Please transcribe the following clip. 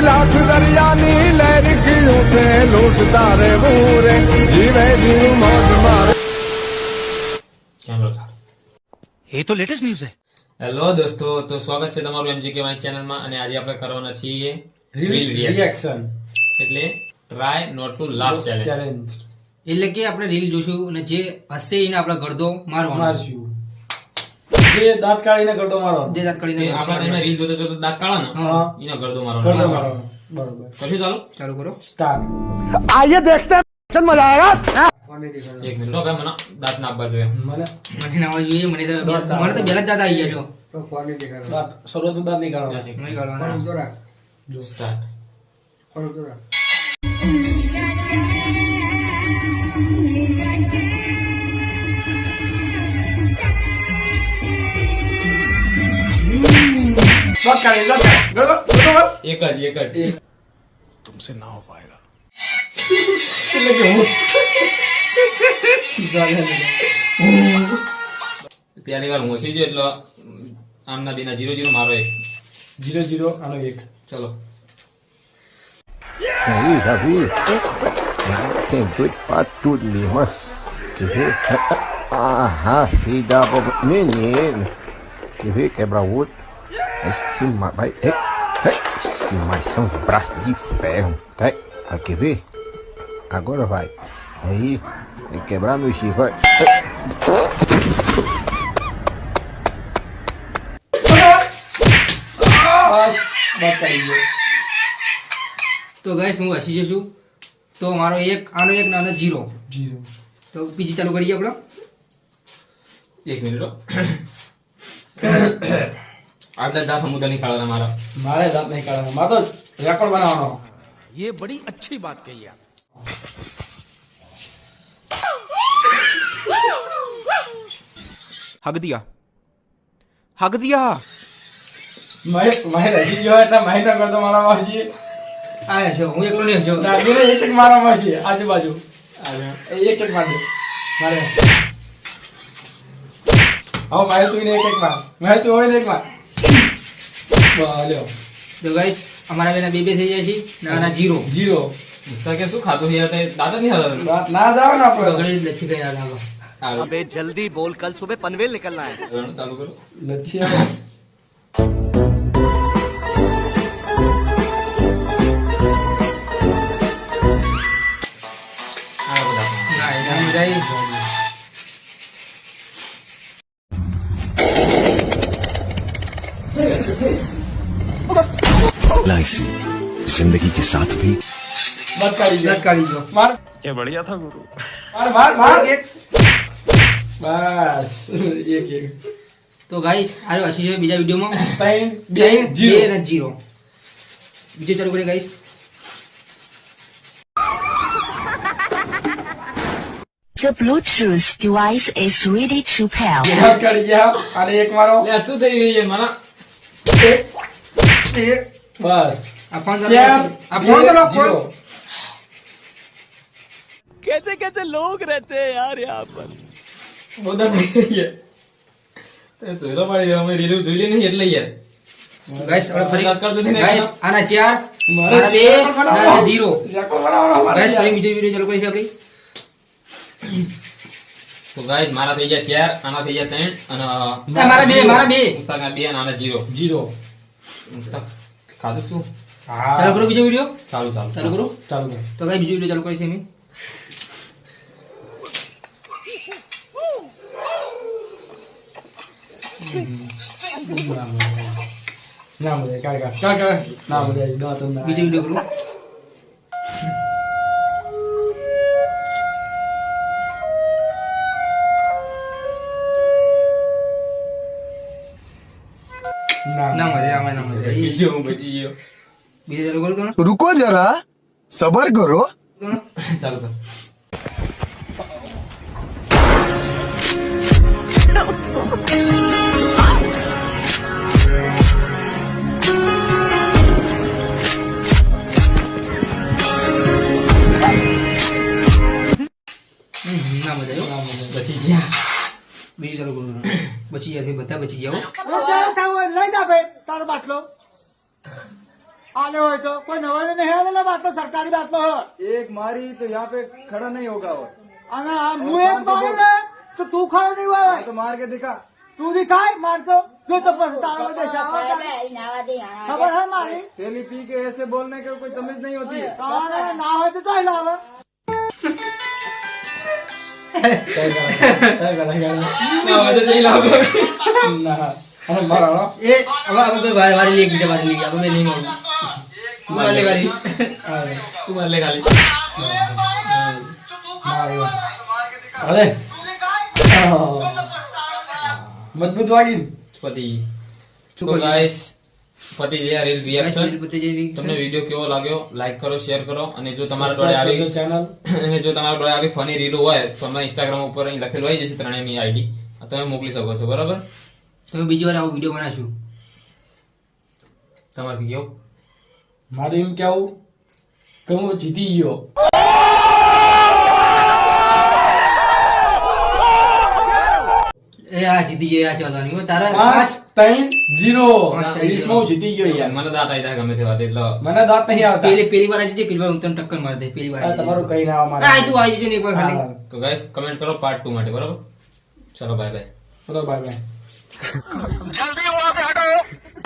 લાખ દરિયાની લહેર ખીલું છે લૂંટતા રે બૂરે જીવે જીવ મોજ મારે. ये तो लेटेस्ट न्यूज़ है. હેલો દોસ્તો, તો સ્વાગત છે તમારું એમજી કે માય ચેનલમાં. અને આજે આપણે કરવાના છીએ રીલ રિએક્શન એટલે try not to laugh challenge. એટલે કે આપણે રીલ જોશું અને જે હશે એને આપણે ગળદો મારશું. જે દાંત કાઢીને ગળદો મારવાનો. જે દાંત કાઢીને આપણે એને રીલ જોતો જોતો દાંત કાઢો ને એને ગળદો મારવાનો. બરોબર. પછી ચાલુ કરો. સ્ટાર્ટ. આઈએ દેખતે हैं मजा आएगा. એક મિનિટ હો ભાઈ, મને દાંત ના આપવા જોઈએ. મને ના આવવા જોઈએ. મને તો પહેલા જ દાંત આવી ગયા છો. તો કોને દેખાડો? દાંત શરૂઆતમાં દાંત નહીં કાઢવાનો. નહીં કાઢવાનો. સ્ટાર્ટ. એક જ तुमसे ना हो पाएगा. પહેલી વાર હું હસી ગયો એટલે આમના બીના 0-0 મારો 1. 0-0 આનો 1. ચલો. Aí, Davi, tem doido pra tudo mesmo, ó. Quer ver? Ah, filho da menino. Quer ver? Quebra o outro. Esse vai. Esse mais são braços de ferro. Vai. Quer ver? Agora vai. Aí, tem que quebrar meu chifre. Vai. Baat કરી ગયો. તો guys હું હસી જશું. તો મારો 1 આનો 1 નાનો 0. તો બીજી ચાલુ કરીએ આપણે. એક મિનિટ હો. આગળ દાંત મુદ્દા નહીં કાઢવાના મારા. મારે દાંત નહીં કાઢવાનો. મારે તો રેકોર્ડ બનાવવાનો. ये बड़ी अच्छी बात कही आप. हग दिया. મહેર હસી ગયો એટલે મહેર કરતો મારા માસી. આ છો હું એકલો નહીં છો. દાદીને એક મારા માસી આજુબાજુ. એક મારે. આવો મહેર તું ને એક માર. મહેર તું હોય ને એક માર. બોલ્યો. તો ગાઈસ અમારા બેના બે થઈ જાય છે. નાના 0. મુસ્તા કે શું ખાધું છે? દાદા નહીં ખાધા. વાત ના જાવ ને આપણે ઘણી લચ્છી કઈ ના લાગો. अबे जल्दी बोल, कल सुबह पनवेल निकलना है. ચાલુ કરો. લચ્છી આવે. LIC जिंदगी के साथ भी દાંત કાઢી જો. માર. क्या बढ़िया था गुरु. માર. એક. બસ. એક. તો ગાઈસ આરે હસી જો બીજા વિડિયોમાં 3-2-0. બીજો ચાલુ કરીએ guys. The Bluetooth device is ready to pair. દાંત કાઢી ગયા. આને એક મારો. લે શું થઈ ગયું છે મારા? બસ. આ ફોન તો कैसे कैसे लोग रहते हैं यार यहाँ पर. બોધા થઈ ગઈ. તો એલો પાડી અમે રીલ જોઈ નહીં એટલે યાર. ગાઈસ હવે ફરી દાંત કાઢજો ને. ગાઈસ આના 4 મારા 2 ના 0. ગાઈસ ફરી બીજો વિડિયો ચાલુ કરીશું આપણે. તો ગાઈસ મારા થઈ ગયા 4, આના થઈ ગયા 3 અને મારા 2 મુસ્તાકના 2 અને આના 0. મુસ્તાક ખાધું શું? ચાલુ કરો બીજો વિડિયો. ચાલુ કરો. તો ગાઈસ બીજો વિડિયો ચાલુ કરીશું અમે. ના મજા કાકા ના મજા દાંત બીજો વિડિયો કરું. ના મજા. બચી ગયો. બીજો ચાલુ કરું તો ને. रुको जरा सबर करो. ચાલુ કર. ના મજા. બચી ગયા. બીજો ચાલુ કરું. બચી ગયા બધા બચી જાઓ. आने हो तो कोई नवा नहीं है ना बात तो सरकारी बात तो है एक मारी तो यहाँ पे खड़ा नहीं होगा और अना मुंह एक मार ले तो तू खा नहीं हुआ हाँ, तो मार के दिखा तू दिखाए मार तो जो तो पछतावा में देशा खबर है मारी थैली पी के ऐसे बोलने के कोई तमीज नहीं होती है अरे ना हो तो हिलावे ના હવે તો જઈ લાવો अरे मारा એ હવે હવે ભાઈ વારી લે બીજા વારી લે આપણે નહીં મળું તું માર લે ખાલી તું માર લે ખાલી अरे मजबूत वागी પતિ તો ગાઈસ પતિ જે આ રીલ રિએક્શન પતિ જેવી તમને વિડિયો કેવો લાગ્યો લાઈક કરો શેર કરો અને જો તમારા જોડે આવી चैनल અને જો તમારા જોડે આવી ફની રીલો હોય તો અમે ઇન્સ્ટાગ્રામ ઉપર અહીં લખેલું હોય જશે ત્રણેયની આઈડી તમે મોકલી શકો છો બરાબર તમે બીજી વાર આવો વિડિયો બનાવશું તમારે કેવું मारे एम क्या हूँ कि હું જીતી ગયો એ આ જીતી ગયા આ ચાલવાની હો તારા 5-3-0 5-3-0 इसमें હું જીતી ગયો યાર મને દાંત આવી જાય ગમે તે વાત એટલે મને દાંત નહીં આવતા પેલી વાર આવી છે પેલી વાર હું તને ટક્કર માર દે પેલી વાર આ તમારું કઈ ના આવે આ તું આવી જજે ને એક વાર ખાલી તો ગાઈસ કમેન્ટ કરો પાર્ટ 2 માટે બરાબર ચલો બાય બાય ચલો બાય બાય जल्दी वहां से हटो